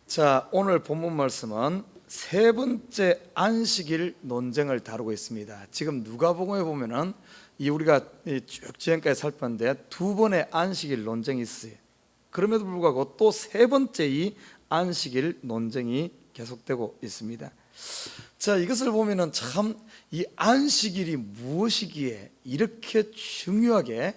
자, 오늘 본문 말씀은 세 번째 안식일 논쟁을 다루고 있습니다. 지금 누가복음에 보면은 우리가 쭉 지금까지 살폈는데 두 번의 안식일 논쟁이 있어요. 그럼에도 불구하고 또 세 번째 이 안식일 논쟁이 계속되고 있습니다. 자, 이것을 보면은 참 이 안식일이 무엇이기에 이렇게 중요하게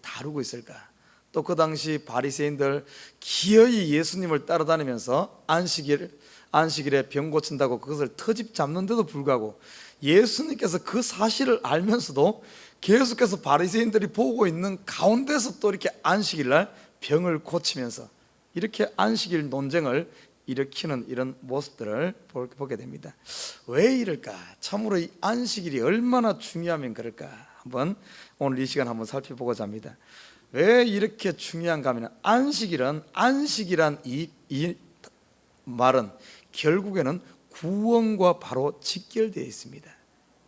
다루고 있을까? 또 그 당시 바리새인들 기어이 예수님을 따라다니면서 안식일에 병 고친다고 그것을 터집 잡는데도 불구하고 예수님께서 그 사실을 알면서도 계속해서 바리새인들이 보고 있는 가운데서 또 이렇게 안식일날 병을 고치면서 이렇게 안식일 논쟁을 일으키는 이런 모습들을 보게 됩니다. 왜 이럴까? 참으로 이 안식일이 얼마나 중요하면 그럴까? 한번 오늘 이 시간 한번 살펴보고자 합니다. 왜 이렇게 중요한가 하면 안식이란 이 말은 결국에는 구원과 바로 직결되어 있습니다.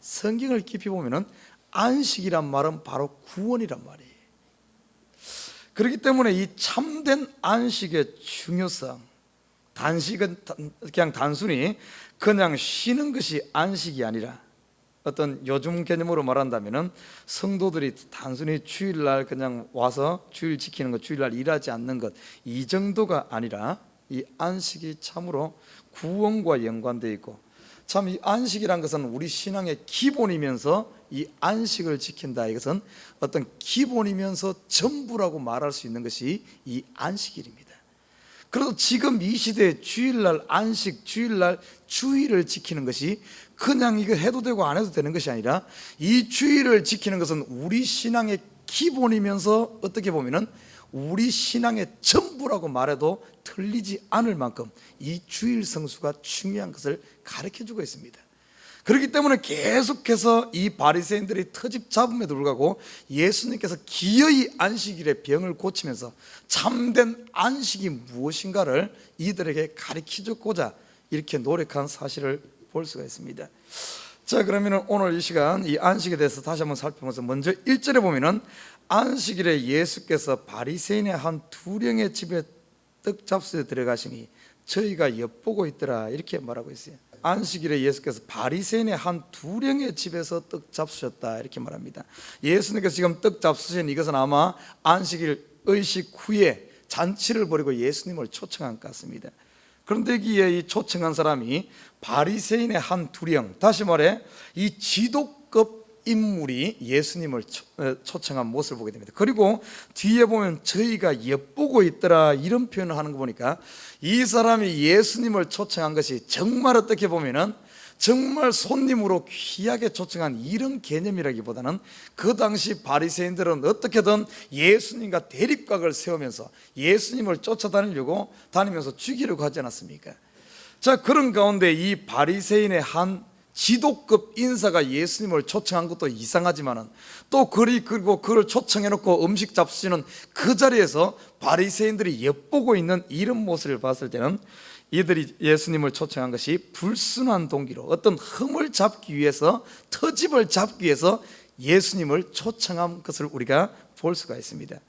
성경을 깊이 보면은 안식이란 말은 바로 구원이란 말이에요. 그렇기 때문에 이 참된 안식의 중요성, 단식은 그냥 단순히 그냥 쉬는 것이 안식이 아니라 어떤 요즘 개념으로 말한다면은 성도들이 단순히 주일날 그냥 와서 주일 지키는 것, 주일날 일하지 않는 것, 이 정도가 아니라 이 안식이 참으로 구원과 연관되어 있고, 참 이 안식이란 것은 우리 신앙의 기본이면서 이 안식을 지킨다, 이것은 어떤 기본이면서 전부라고 말할 수 있는 것이 이 안식일입니다. 그래서 지금 이 시대에 주일날 안식, 주일날 주일을 지키는 것이 그냥 이거 해도 되고 안 해도 되는 것이 아니라 이 주일을 지키는 것은 우리 신앙의 기본이면서 어떻게 보면은 우리 신앙의 전부라고 말해도 틀리지 않을 만큼 이 주일 성수가 중요한 것을 가르쳐주고 있습니다. 그렇기 때문에 계속해서 이 바리새인들이 터집 잡음에도 불구하고 예수님께서 기어이 안식일에 병을 고치면서 참된 안식이 무엇인가를 이들에게 가르쳐주고자 이렇게 노력한 사실을 볼 수가 있습니다. 자, 그러면 오늘 이 시간 이 안식에 대해서 다시 한번 살펴보면서 먼저 1절에 보면은 안식일에 예수께서 바리새인의 한 두령의 집에 떡 잡수에 들어가시니 저희가 엿보고 있더라, 이렇게 말하고 있어요. 안식일에 예수께서 바리새인의 한 두령의 집에서 떡 잡수셨다, 이렇게 말합니다. 예수님께서 지금 떡 잡수신 이것은 아마 안식일 의식 후에 잔치를 벌이고 예수님을 초청한 것 같습니다. 그런데 여기에 이 초청한 사람이 바리새인의 한 두령, 다시 말해 이 지도급 인물이 예수님을 초청한 모습을 보게 됩니다. 그리고 뒤에 보면 저희가 엿보고 있더라, 이런 표현을 하는 거 보니까 이 사람이 예수님을 초청한 것이 정말 어떻게 보면은 정말 손님으로 귀하게 초청한 이런 개념이라기보다는 그 당시 바리새인들은 어떻게든 예수님과 대립각을 세우면서 예수님을 다니면서 죽이려고 하지 않았습니까? 자, 그런 가운데 이 바리새인의 한 지도급 인사가 예수님을 초청한 것도 이상하지만은 또 그리고 그를 초청해놓고 음식 잡수시는 그 자리에서 바리새인들이 엿보고 있는 이런 모습을 봤을 때는 이들이 예수님을 초청한 것이 불순한 동기로 어떤 흠을 잡기 위해서, 터집을 잡기 위해서 예수님을 초청한 것을 우리가 볼 수가 있습니다.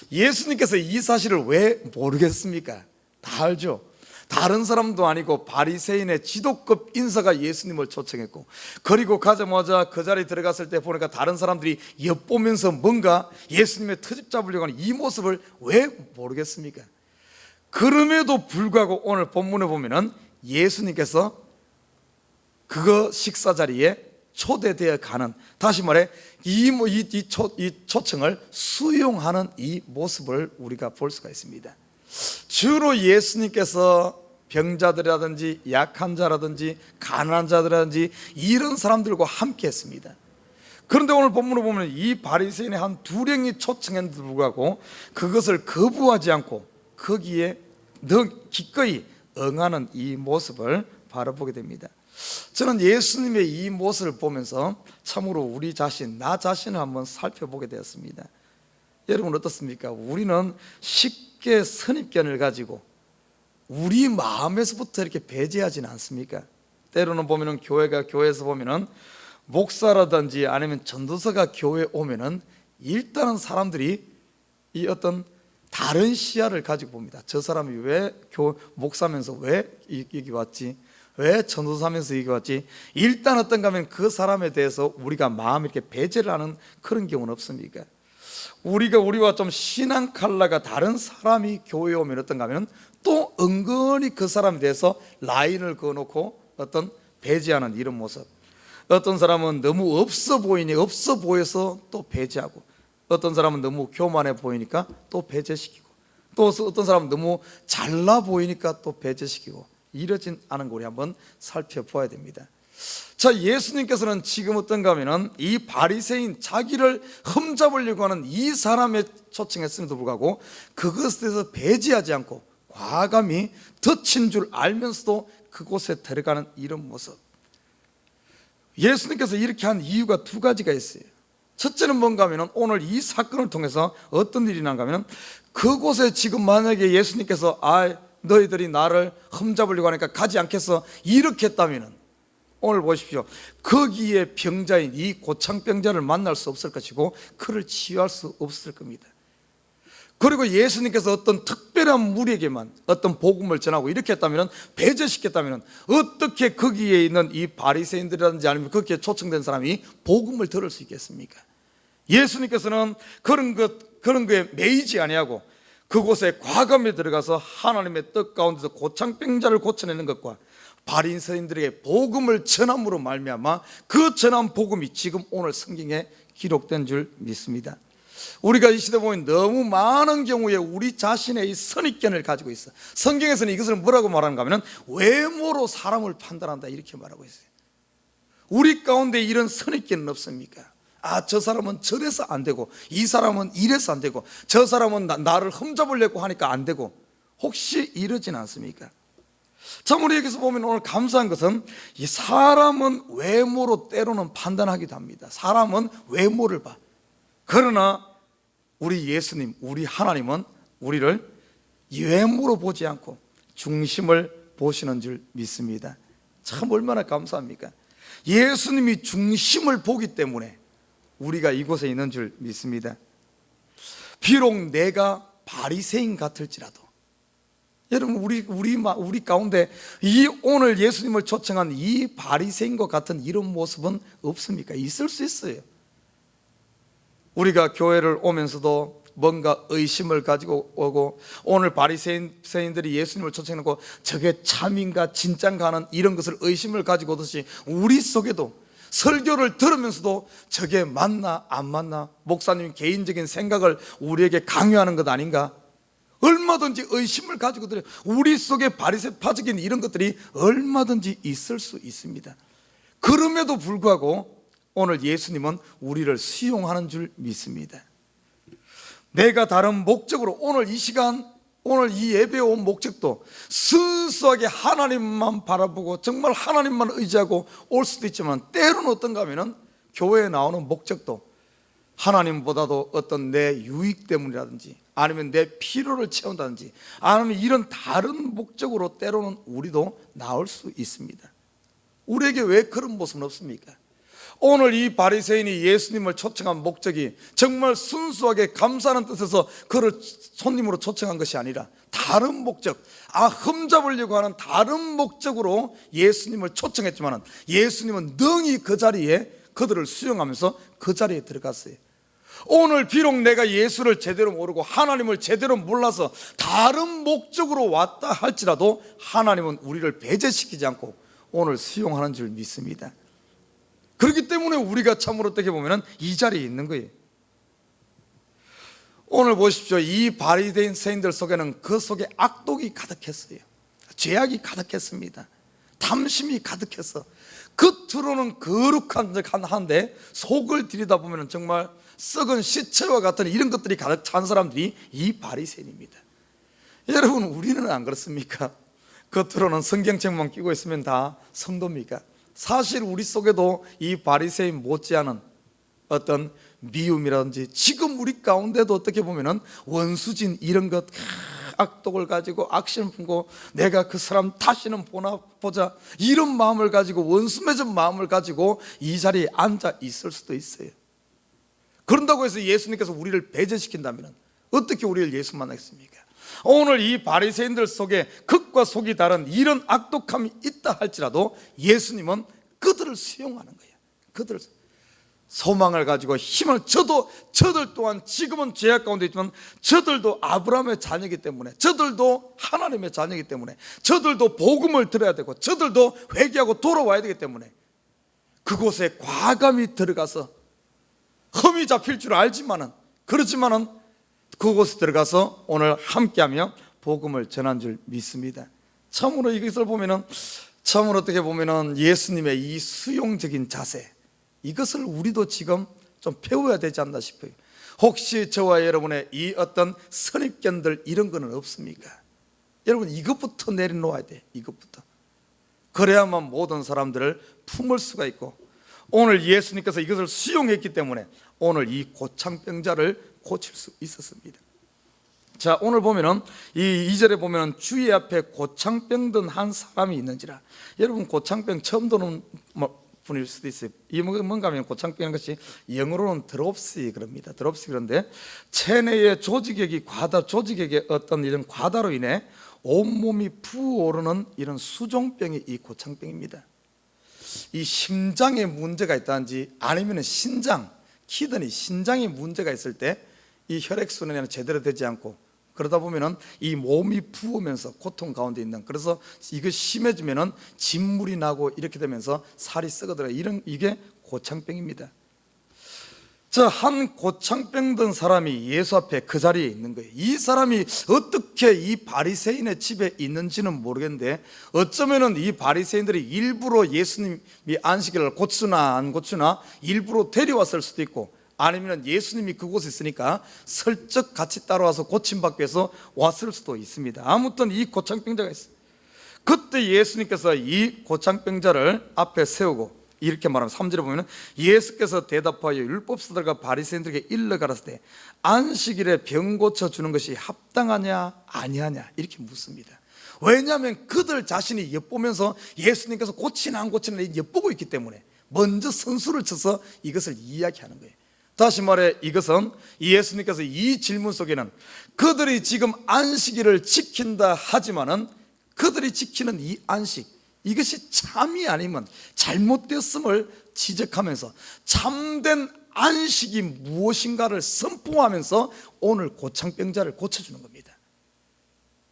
예수님께서 이 사실을 왜 모르겠습니까? 다 알죠. 다른 사람도 아니고 바리새인의 지도급 인사가 예수님을 초청했고, 그리고 가자마자 그 자리에 들어갔을 때 보니까 다른 사람들이 엿보면서 뭔가 예수님의 터집 잡으려고 하는 이 모습을 왜 모르겠습니까? 그럼에도 불구하고 오늘 본문에 보면은 예수님께서 그거 식사 자리에 초대되어 가는, 다시 말해 이 초청을 수용하는 이 모습을 우리가 볼 수가 있습니다. 주로 예수님께서 병자들이라든지 약한 자라든지 가난한 자들이라든지 이런 사람들과 함께 했습니다. 그런데 오늘 본문을 보면 이 바리새인의 한 두령이 초청했는데도 불구하고 그것을 거부하지 않고 거기에 더 기꺼이 응하는 이 모습을 바라보게 됩니다. 저는 예수님의 이 모습을 보면서 참으로 우리 자신, 나 자신을 한번 살펴보게 되었습니다. 여러분 어떻습니까? 우리는 쉽게 선입견을 가지고 우리 마음에서부터 이렇게 배제하지는 않습니까? 때로는 보면은 교회에서 보면은 목사라든지 아니면 전도사가 교회에 오면은 일단은 사람들이 이 어떤 다른 시야를 가지고 봅니다. 저 사람이 왜 목사면서 왜 여기 왔지? 왜 전도사면서 여기 왔지? 일단 어떤가 하면 그 사람에 대해서 우리가 마음 이렇게 배제를 하는 그런 경우는 없습니까? 우리와 좀 신앙 컬러가 다른 사람이 교회에 오면 어떤가 하면 또 은근히 그 사람에 대해서 라인을 그어놓고 어떤 배제하는 이런 모습. 어떤 사람은 너무 없어 보이니 없어 보여서 또 배제하고, 어떤 사람은 너무 교만해 보이니까 또 배제시키고, 또 어떤 사람은 너무 잘나 보이니까 또 배제시키고, 이러진 않은 거 우리 한번 살펴보아야 됩니다. 자, 예수님께서는 지금 어떤가 하면은 이 바리새인, 자기를 흠잡으려고 하는 이 사람에 초청했음에도 불구하고 그것에 대해서 배제하지 않고 과감히 덫인 줄 알면서도 그곳에 들어가는 이런 모습. 예수님께서 이렇게 한 이유가 두 가지가 있어요. 첫째는 뭔가 하면 오늘 이 사건을 통해서 어떤 일이 난가 하면, 그곳에 지금 만약에 예수님께서 너희들이 나를 흠잡으려고 하니까 가지 않겠어, 이렇게 했다면 오늘 보십시오, 거기에 병자인 이 고창병자를 만날 수 없을 것이고 그를 치유할 수 없을 겁니다. 그리고 예수님께서 어떤 특별한 무리에게만 어떤 복음을 전하고 이렇게 했다면, 배제시켰다면, 어떻게 거기에 있는 이 바리새인들이라든지 아니면 거기에 초청된 사람이 복음을 들을 수 있겠습니까? 예수님께서는 그런 거에 매이지 아니하고 그곳에 과감히 들어가서 하나님의 뜻 가운데서 고창병자를 고쳐내는 것과 바리새인들에게 복음을 전함으로 말미암아 그 전한 복음이 지금 오늘 성경에 기록된 줄 믿습니다. 우리가 이 시대 보면 너무 많은 경우에 우리 자신의 이 선입견을 가지고 있어. 성경에서는 이것을 뭐라고 말하는가 하면 외모로 사람을 판단한다, 이렇게 말하고 있어요. 우리 가운데 이런 선입견은 없습니까? 저 사람은 저래서 안 되고, 이 사람은 이래서 안 되고, 저 사람은 나를 흠잡으려고 하니까 안 되고, 혹시 이러진 않습니까? 참, 우리 여기서 보면 오늘 감사한 것은 이 사람은 외모로 때로는 판단하기도 합니다. 사람은 외모를 봐. 그러나 우리 예수님, 우리 하나님은 우리를 외모로 보지 않고 중심을 보시는 줄 믿습니다. 참 얼마나 감사합니까? 예수님이 중심을 보기 때문에 우리가 이곳에 있는 줄 믿습니다. 비록 내가 바리새인 같을지라도, 여러분, 우리 가운데 이 오늘 예수님을 초청한 이 바리새인과 같은 이런 모습은 없습니까? 있을 수 있어요. 우리가 교회를 오면서도 뭔가 의심을 가지고 오고, 오늘 바리새인들이 예수님을 초청해놓고 저게 참인가 진짠가 하는 이런 것을 의심을 가지고 오듯이 우리 속에도 설교를 들으면서도 저게 맞나 안 맞나, 목사님 개인적인 생각을 우리에게 강요하는 것 아닌가, 얼마든지 의심을 가지고 들어요. 우리 속에 바리새파적인 이런 것들이 얼마든지 있을 수 있습니다. 그럼에도 불구하고 오늘 예수님은 우리를 수용하는 줄 믿습니다. 내가 다른 목적으로 오늘 이 시간, 오늘 이 예배에 온 목적도 순수하게 하나님만 바라보고 정말 하나님만 의지하고 올 수도 있지만, 때로는 어떤가 하면은 교회에 나오는 목적도 하나님보다도 어떤 내 유익 때문이라든지 아니면 내 필요를 채운다든지 아니면 이런 다른 목적으로 때로는 우리도 나올 수 있습니다. 우리에게 왜 그런 모습은 없습니까? 오늘 이 바리새인이 예수님을 초청한 목적이 정말 순수하게 감사하는 뜻에서 그를 손님으로 초청한 것이 아니라 다른 목적, 흠잡으려고 하는 다른 목적으로 예수님을 초청했지만 예수님은 능히 그 자리에 그들을 수용하면서 그 자리에 들어갔어요. 오늘 비록 내가 예수를 제대로 모르고 하나님을 제대로 몰라서 다른 목적으로 왔다 할지라도 하나님은 우리를 배제시키지 않고 오늘 수용하는 줄 믿습니다. 그렇기 때문에 우리가 참으로 어떻게 보면 이 자리에 있는 거예요. 오늘 보십시오. 이 바리새인들 속에는 그 속에 악독이 가득했어요. 죄악이 가득했습니다. 탐심이 가득했어. 겉으로는 거룩한 척한데 속을 들여다보면 정말 썩은 시체와 같은 이런 것들이 가득 찬 사람들이 이 바리새인입니다. 여러분, 우리는 안 그렇습니까? 겉으로는 성경책만 끼고 있으면 다 성도입니까? 사실 우리 속에도 이 바리새인 못지않은 어떤 미움이라든지, 지금 우리 가운데도 어떻게 보면은 원수진 이런 것, 악독을 가지고 악심 품고 내가 그 사람 다시는 보자 이런 마음을 가지고, 원수 맺은 마음을 가지고 이 자리에 앉아 있을 수도 있어요. 그런다고 해서 예수님께서 우리를 배제시킨다면 어떻게 우리를 예수 만나겠습니까? 오늘 이 바리새인들 속에 극과 속이 다른 이런 악독함이 있다 할지라도 예수님은 그들을 수용하는 거예요. 그들을 소망을 가지고 힘을, 저들 또한 지금은 죄악 가운데 있지만 저들도 아브라함의 자녀이기 때문에, 저들도 하나님의 자녀이기 때문에, 저들도 복음을 들어야 되고, 저들도 회개하고 돌아와야 되기 때문에 그곳에 과감히 들어가서 흠이 잡힐 줄 알지만은, 그렇지만은 그곳에 들어가서 오늘 함께하며 복음을 전한 줄 믿습니다. 참으로 이것을 보면은, 참으로 어떻게 보면은 예수님의 이 수용적인 자세, 이것을 우리도 지금 좀 배워야 되지 않나 싶어요. 혹시 저와 여러분의 이 어떤 선입견들 이런 거는 없습니까? 여러분, 이것부터 내려놓아야 돼. 이것부터. 그래야만 모든 사람들을 품을 수가 있고, 오늘 예수님께서 이것을 수용했기 때문에 오늘 이 고창병자를 고칠 수 있었습니다. 자, 오늘 보면은 이 2절에 보면은 주의 앞에 고창병 든 한 사람이 있는지라. 여러분, 고창병 처음 듣는 분일 수도 있어요. 이 뭔가 하면 고창병이라는 것이 영어로는 드롭시 그럽니다. 드롭시. 그런데 체내의 조직액이 조직액의 어떤 이런 과다로 인해 온몸이 부어오르는 이런 수종병이 이 고창병입니다. 이 심장에 문제가 있다든지 아니면 신장, 키드니, 신장에 문제가 있을 때 이 혈액순환이 제대로 되지 않고, 그러다 보면은 이 몸이 부으면서 고통 가운데 있는, 그래서 이거 심해지면은 진물이 나고 이렇게 되면서 살이 썩어들어요. 이게 고창병입니다. 자, 한 고창병 든 사람이 예수 앞에 그 자리에 있는 거예요. 이 사람이 어떻게 이 바리새인의 집에 있는지는 모르겠는데, 어쩌면은 이 바리새인들이 일부러 예수님이 안식일을 고추나 안 고추나 일부러 데려왔을 수도 있고, 아니면 예수님이 그곳에 있으니까 슬쩍 같이 따라와서 고침받기 위해서 왔을 수도 있습니다. 아무튼 이 고창병자가 있어요. 그때 예수님께서 이 고창병자를 앞에 세우고 이렇게 말하면 3절에 보면 예수께서 대답하여 율법사들과 바리새인들에게 일러 가라사대 때 안식일에 병 고쳐주는 것이 합당하냐 아니하냐 이렇게 묻습니다. 왜냐하면 그들 자신이 엿보면서 예수님께서 고치나 안 고치나 엿보고 있기 때문에 먼저 선수를 쳐서 이것을 이야기하는 거예요. 다시 말해, 이것은 예수님께서 이 질문 속에는 그들이 지금 안식일을 지킨다 하지만은 그들이 지키는 이 안식, 이것이 참이 아니면 잘못됐음을 지적하면서 참된 안식이 무엇인가를 선포하면서 오늘 고창병자를 고쳐주는 겁니다.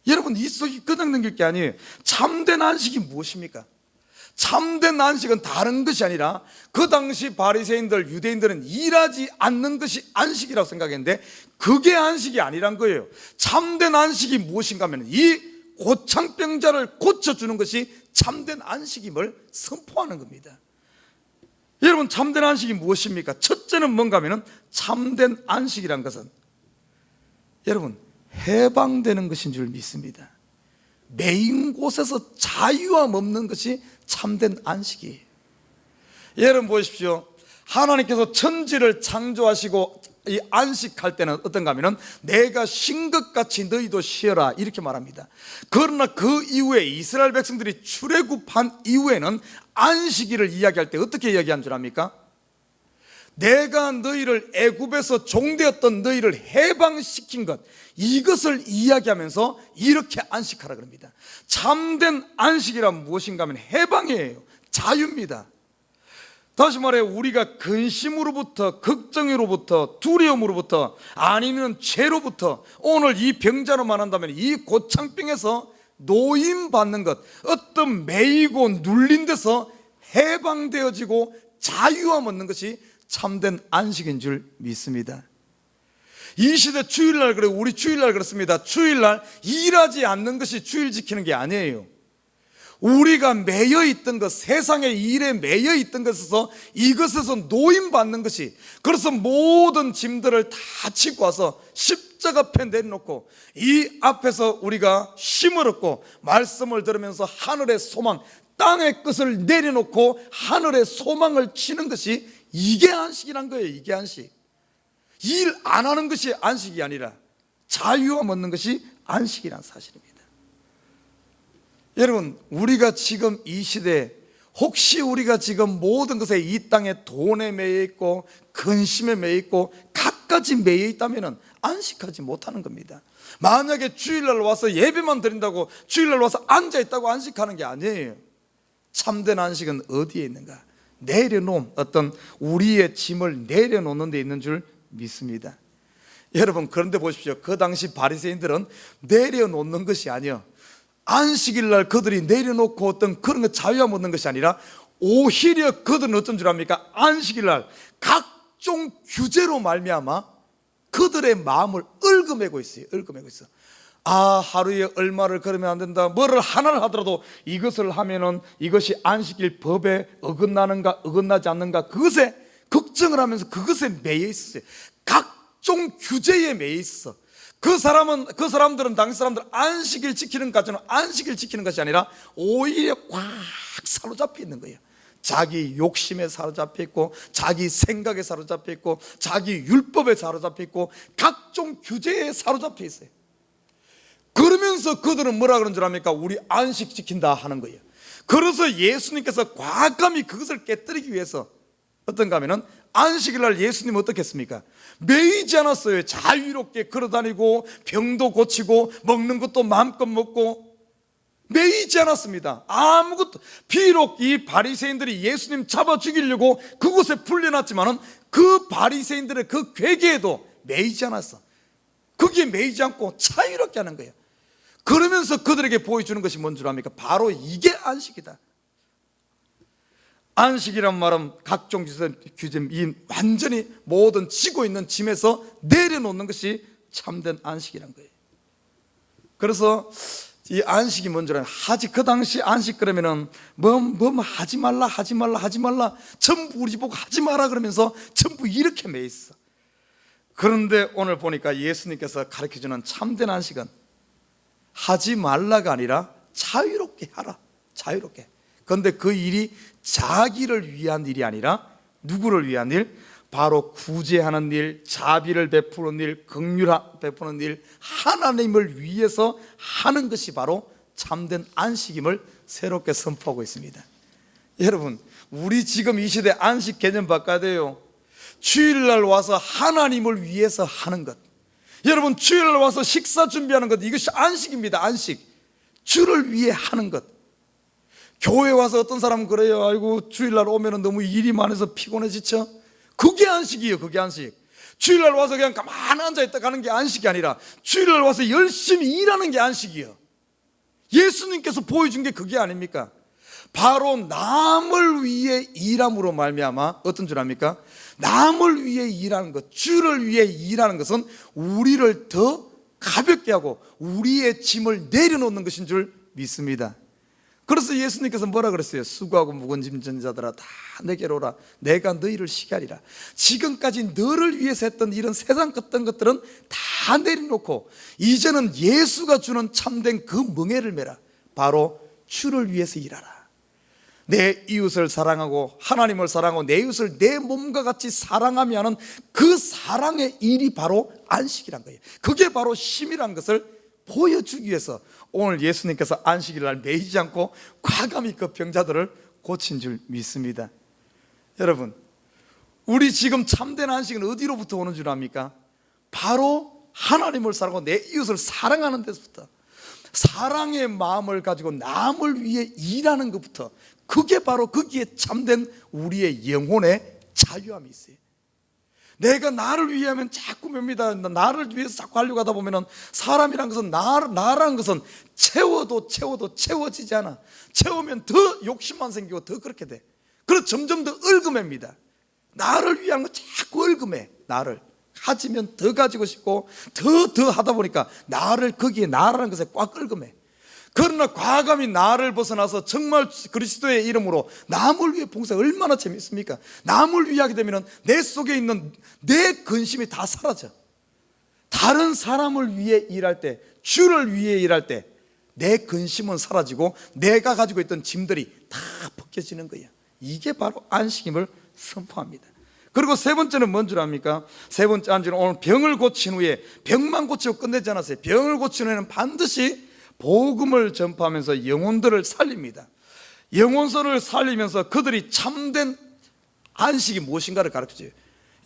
여러분, 이 속이 그냥 넘길 게 아니에요. 참된 안식이 무엇입니까? 참된 안식은 다른 것이 아니라, 그 당시 바리새인들, 유대인들은 일하지 않는 것이 안식이라고 생각했는데 그게 안식이 아니란 거예요. 참된 안식이 무엇인가 하면 이 고창병자를 고쳐주는 것이 참된 안식임을 선포하는 겁니다. 여러분, 참된 안식이 무엇입니까? 첫째는 뭔가 하면 참된 안식이란 것은 여러분 해방되는 것인 줄 믿습니다. 매인 곳에서 자유함 없는 것이 참된 안식이에요. 여러분 보십시오. 하나님께서 천지를 창조하시고 이 안식할 때는 어떤가 하면 내가 쉰 것 같이 너희도 쉬어라 이렇게 말합니다. 그러나 그 이후에 이스라엘 백성들이 출애굽한 이후에는 안식일을 이야기할 때 어떻게 이야기한 줄 압니까? 내가 너희를 애굽에서 종되었던 너희를 해방시킨 것, 이것을 이야기하면서 이렇게 안식하라 그럽니다. 참된 안식이란 무엇인가 하면 해방이에요. 자유입니다. 다시 말해, 우리가 근심으로부터, 걱정으로부터, 두려움으로부터, 아니면 죄로부터, 오늘 이 병자로 말한다면 이 고창병에서 노임받는 것, 어떤 매이고 눌린 데서 해방되어지고 자유함 얻는 것이 참된 안식인 줄 믿습니다. 이 시대 주일날 그래요. 우리 주일날 그렇습니다. 주일날 일하지 않는 것이 주일 지키는 게 아니에요. 우리가 매여 있던 것, 세상의 일에 매여 있던 것에서 이것에서 노임받는 것이, 그래서 모든 짐들을 다 지고 와서 십자가 앞에 내려놓고 이 앞에서 우리가 쉼을 얻고 말씀을 들으면서 하늘의 소망, 땅의 끝을 내려놓고 하늘의 소망을 치는 것이 이게 안식이란 거예요. 이게 안식. 일 안 하는 것이 안식이 아니라 자유함 얻는 것이 안식이란 사실입니다. 여러분, 우리가 지금 이 시대에 혹시 우리가 지금 모든 것에 이 땅에 돈에 매여 있고 근심에 매여 있고 과까지 매여 있다면 안식하지 못하는 겁니다. 만약에 주일날 와서 예배만 드린다고 주일날 와서 앉아있다고 안식하는 게 아니에요. 참된 안식은 어디에 있는가? 내려놓은 어떤 우리의 짐을 내려놓는 데 있는 줄 믿습니다. 여러분, 그런데 보십시오. 그 당시 바리새인들은 내려놓는 것이 아니요, 안식일날 그들이 내려놓고 어떤 그런 거 자유함 얻는 것이 아니라 오히려 그들은 어떤 줄 압니까? 안식일날 각종 규제로 말미암아 그들의 마음을 얽어매고 있어요. 얽어매고 있어. 하루에 얼마를 걸으면 안 된다, 뭐를 하나를 하더라도 이것을 하면은 이것이 안식일 법에 어긋나는가 어긋나지 않는가, 그것에 걱정을 하면서 그것에 매여 있어요. 각종 규제에 매여 있어. 그 사람들은 당시 사람들 안식일 지키는 것까지는 안식일 지키는 것이 아니라 오히려 꽉 사로잡혀 있는 거예요. 자기 욕심에 사로잡혀 있고, 자기 생각에 사로잡혀 있고, 자기 율법에 사로잡혀 있고, 각종 규제에 사로잡혀 있어요. 그러면서 그들은 뭐라 그런 줄 압니까? 우리 안식 지킨다 하는 거예요. 그래서 예수님께서 과감히 그것을 깨뜨리기 위해서 어떤가 하면은 안식일날 예수님 어떻게 했습니까? 매이지 않았어요. 자유롭게 걸어다니고 병도 고치고 먹는 것도 마음껏 먹고 매이지 않았습니다. 아무것도. 비록 이 바리새인들이 예수님 잡아 죽이려고 그곳에 풀려났지만은 그 바리새인들의 그 괴계에도 매이지 않았어. 거기에 매이지 않고 자유롭게 하는 거예요. 그러면서 그들에게 보여주는 것이 뭔 줄 압니까? 바로 이게 안식이다. 안식이란 말은 각종 규제, 이 완전히 모든 지고 있는 짐에서 내려놓는 것이 참된 안식이란 거예요. 그래서 이 안식이 뭔 줄 알아요? 그 당시 안식 그러면은 하지 말라 전부 우리 보고 하지 마라 그러면서 전부 이렇게 매 있어. 그런데 오늘 보니까 예수님께서 가르쳐주는 참된 안식은 하지 말라가 아니라 자유롭게 하라. 자유롭게. 그런데 그 일이 자기를 위한 일이 아니라 누구를 위한 일? 바로 구제하는 일, 자비를 베푸는 일, 긍휼 베푸는 일, 하나님을 위해서 하는 것이 바로 참된 안식임을 새롭게 선포하고 있습니다. 여러분, 우리 지금 이 시대 안식 개념 바꿔야 돼요. 주일날 와서 하나님을 위해서 하는 것. 여러분, 주일날 와서 식사 준비하는 것, 이것이 안식입니다. 안식. 주를 위해 하는 것. 교회 와서 어떤 사람은 그래요. 아이고, 주일날 오면 너무 일이 많아서 피곤해 지쳐. 그게 안식이에요. 그게 안식. 주일날 와서 그냥 가만히 앉아있다 가는 게 안식이 아니라 주일날 와서 열심히 일하는 게 안식이에요. 예수님께서 보여준 게 그게 아닙니까? 바로 남을 위해 일함으로 말미암아 어떤 줄 압니까? 남을 위해 일하는 것, 주를 위해 일하는 것은 우리를 더 가볍게 하고 우리의 짐을 내려놓는 것인 줄 믿습니다. 그래서 예수님께서 뭐라 그랬어요? 수고하고 무거운 짐 진 자들아 다 내게로 오라. 내가 너희를 쉬게 하리라. 지금까지 너를 위해서 했던 이런 세상 어떤 것들은 다 내려놓고 이제는 예수가 주는 참된 그 멍에를 메라. 바로 주를 위해서 일하라. 내 이웃을 사랑하고 하나님을 사랑하고 내 이웃을 내 몸과 같이 사랑하며 하는 그 사랑의 일이 바로 안식이란 거예요. 그게 바로 쉼이란 것을 보여주기 위해서 오늘 예수님께서 안식일 날 매이지 않고 과감히 그 병자들을 고친 줄 믿습니다. 여러분, 우리 지금 참된 안식은 어디로부터 오는 줄 압니까? 바로 하나님을 사랑하고 내 이웃을 사랑하는 데서부터, 사랑의 마음을 가지고 남을 위해 일하는 것부터, 그게 바로 거기에 참된 우리의 영혼의 자유함이 있어요. 내가 나를 위해 하면 자꾸 맵니다. 나를 위해서 자꾸 하려고 하다 보면 사람이란 것은 나라는 것은 채워도 채워지지 않아. 채우면 더 욕심만 생기고 더 그렇게 돼. 그래서 점점 더 얽어맵니다. 나를 위한 거 자꾸 얽어매. 나를 가지면 더 가지고 싶고 더 하다 보니까 나를 거기에 나라는 것에 꽉 얽어매. 그러나 과감히 나를 벗어나서 정말 그리스도의 이름으로 남을 위해 봉사, 얼마나 재밌습니까? 남을 위하게 되면 내 속에 있는 내 근심이 다 사라져. 다른 사람을 위해 일할 때, 주를 위해 일할 때 내 근심은 사라지고 내가 가지고 있던 짐들이 다 벗겨지는 거예요. 이게 바로 안식임을 선포합니다. 그리고 세 번째는 뭔 줄 압니까? 세 번째 안식은 오늘 병을 고친 후에, 병만 고치고 끝내지 않았어요. 병을 고친 후에는 반드시 복음을 전파하면서 영혼들을 살립니다. 영혼들을 살리면서 그들이 참된 안식이 무엇인가를 가르쳐줘요.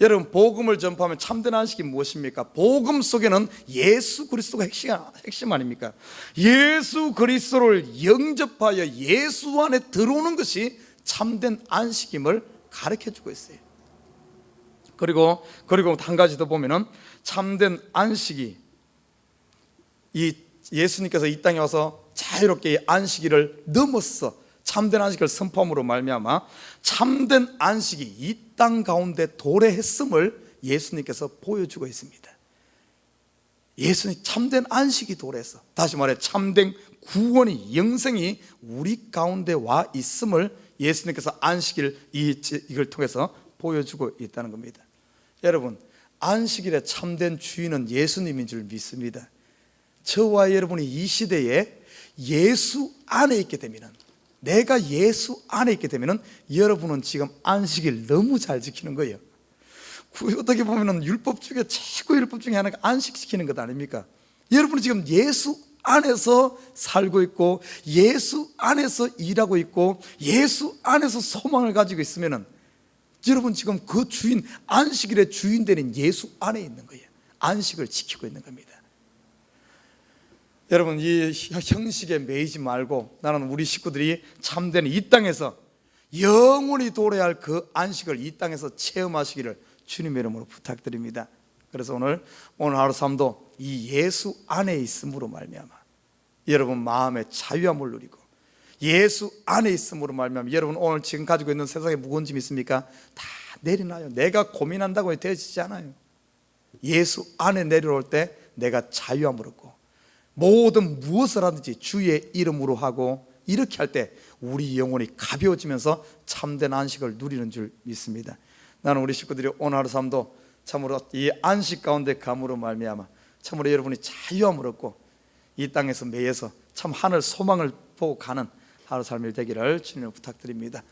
여러분, 복음을 전파하면 참된 안식이 무엇입니까? 복음 속에는 예수 그리스도가 핵심 아닙니까? 예수 그리스도를 영접하여 예수 안에 들어오는 것이 참된 안식임을 가르쳐주고 있어요. 그리고 한 가지 더 보면은, 참된 안식이, 이 예수님께서 이 땅에 와서 자유롭게 이 안식일을 넘어서 참된 안식을 선포함으로 말미암아 참된 안식이 이 땅 가운데 도래했음을 예수님께서 보여주고 있습니다. 예수님 참된 안식이 도래했어. 다시 말해 참된 구원이, 영생이 우리 가운데 와 있음을 예수님께서 안식일 이걸 통해서 보여주고 있다는 겁니다. 여러분, 안식일의 참된 주인은 예수님인 줄 믿습니다. 저와 여러분이 이 시대에 예수 안에 있게 되면은, 내가 예수 안에 있게 되면은 여러분은 지금 안식일 너무 잘 지키는 거예요. 어떻게 보면은 율법 중에 최고 율법 중에 하나가 안식 지키는 것 아닙니까? 여러분은 지금 예수 안에서 살고 있고 예수 안에서 일하고 있고 예수 안에서 소망을 가지고 있으면은 여러분 지금 그 주인, 안식일의 주인 되는 예수 안에 있는 거예요. 안식을 지키고 있는 겁니다. 여러분, 이 형식에 매이지 말고 나는 우리 식구들이 참된 이 땅에서 영원히 도래야 할 그 안식을 이 땅에서 체험하시기를 주님의 이름으로 부탁드립니다. 그래서 오늘 하루 삶도 이 예수 안에 있음으로 말미암아 여러분 마음의 자유함을 누리고, 예수 안에 있음으로 말미암아 여러분 오늘 지금 가지고 있는 세상에 무거운 짐이 있습니까? 다 내려놔요. 내가 고민한다고 되어지지 않아요. 예수 안에 내려올 때 내가 자유함을 얻고 모든 무엇을 하든지 주의 이름으로 하고, 이렇게 할 때 우리 영혼이 가벼워지면서 참된 안식을 누리는 줄 믿습니다. 나는 우리 식구들이 오늘 하루 삶도 참으로 이 안식 가운데 감으로 말미암아 참으로 여러분이 자유함을 얻고 이 땅에서 매여서 참 하늘 소망을 보고 가는 하루 삶이 되기를 주님을 부탁드립니다.